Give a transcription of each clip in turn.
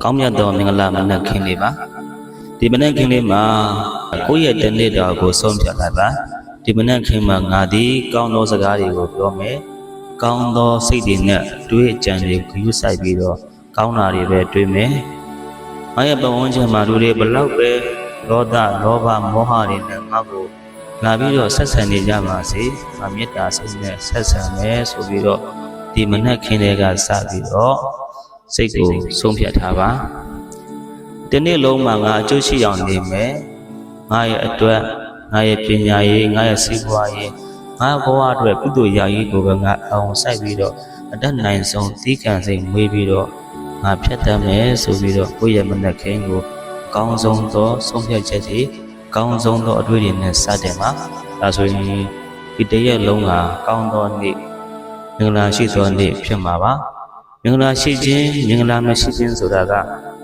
ကောင်းမြတ်သောမင်္ဂလာမနက်ခင်းလေးပါဒီမနက်ခင်းလေးမှာကိုယ့်ရဲ့တနေ့တာကိုဆုံးဖြတ်လိုက်ပါဒီမနက်ခင်းမှာငါသည်ကောင်းသောစကားတွေကိုပြောမယ်ကောင်းသောစိတ်တွေနဲ့တွေးကြံတွေဂရုစိုက်ပြီးတော့ကောင်းတာတွေပဲတွေးမယ်ငါရဲ့ပတ်ဝန်းကျင်မှာလူတွေဘလောက်ပဲဒေါသလောဘမောဟတွေနဲ့ငါ့ကိုလာပြီးတော့ဆက်ဆံနေကြပါစေငါမေတ္တာစိတ်နဲ့ဆက်ဆံမယ်ဆိုပြီးတော့ဒီမနက်ခင်းလေးကစပြီးတော့စိတ်ကိုဆုံးဖြတ်ထားပါဒီနေ့လုံးမှာငါအကျိုးရှိအောင်နေမယ်ငါရဲ့အတွက်ငါရဲ့ပညာရေးငါရဲ့စိတ်ဘဝရေးငါဘဝအတွက်ကုသိုလ်ရာရေးကိုပဲငါအောင်စိုက်ပြီးတော့အတတ်နိုင်ဆုံးသီးခံစိတ်မွေးပြီးတော့ငါဖြတ်တတ်မယ်ဆိုပြီးတော့ကိုယ့်ရဲ့မနက်ခင်းကိုအကောင်းဆုံးသောဆုံးဖြတ်ချက်တွေအကောင်းဆုံးသောအတွေ့အကြုံနဲ့စတင်ပါဒါဆိုရင်ဒီတရက်လုံးကကောင်းသောနေ့မင်္ဂလာရှိသောနေ့ဖြစ်မှာပါမင်္ဂလာရှိခြင်းမင်္ဂလာမရှိခြင်းဆိုတာက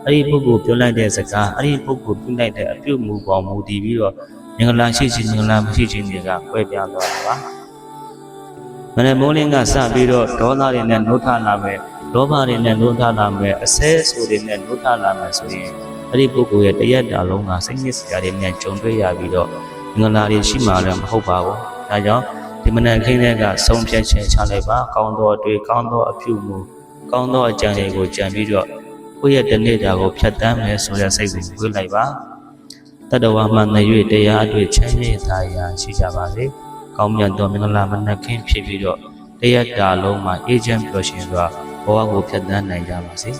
အဲ့ဒီပုဂ္ဂိုလ်ပြောလိုက်တဲ့စကားအဲ့ဒီပုဂ္ဂိုလ်ပြုလိုက်တဲ့အပြုမူပေါ်မူတည်ပြီးတော့မင်္ဂလာရှိခြင်းမင်္ဂလာမရှိခြင်းတွေကကွဲပြားသွားတာပါမနေ့မိုးလင်းကစပြီးတော့ဒေါသတွေနဲ့နှုတ်ထလာမယ်လောဘတွေနဲ့နှုတ်ထလာမယ်အဆဲအဆိုတွေနဲ့နှုတ်ထလာမယ်ဆိုရင်အဲ့ဒီပုဂ္ဂိုလ်ရဲ့တရက်တာလုံးကစိတ်ညစ်စရာတွေနဲ့ကြုံတွေ့ရပြီးတော့မင်္ဂလာတွေရှိမှလည်းမဟုတ်ပါဘူးဒါကြောင့်ဒီမနေ့ခင်းတဲ့ကဆုံးဖြတ်ချက်ချလိုက်ပါကောင်းသောအတွေ့ကောင်းသောအပြုမူကောင်းသောအကြံတွေကိုကြံပြီးတော့ကိုယ့်ရဲ့တနေ့တာကိုဖြတ်တန်းမယ်ဆိုတဲ့စိတ်ကိုဝေးလိုက်ပါတတဝါမှနေ၍တရားအတွေ့ချမ်းမြေ့သာရာရှိကြပါစေကောင်းမြတ်သောမင်္ဂလာမနက်ခင်းဖြစ်ပြီးတော့တရက်တာလုံးမှာအေးချမ်းပျော်ရွှင်စွာဘဝကိုဖြတ်တန်းနိုင်ကြပါစေ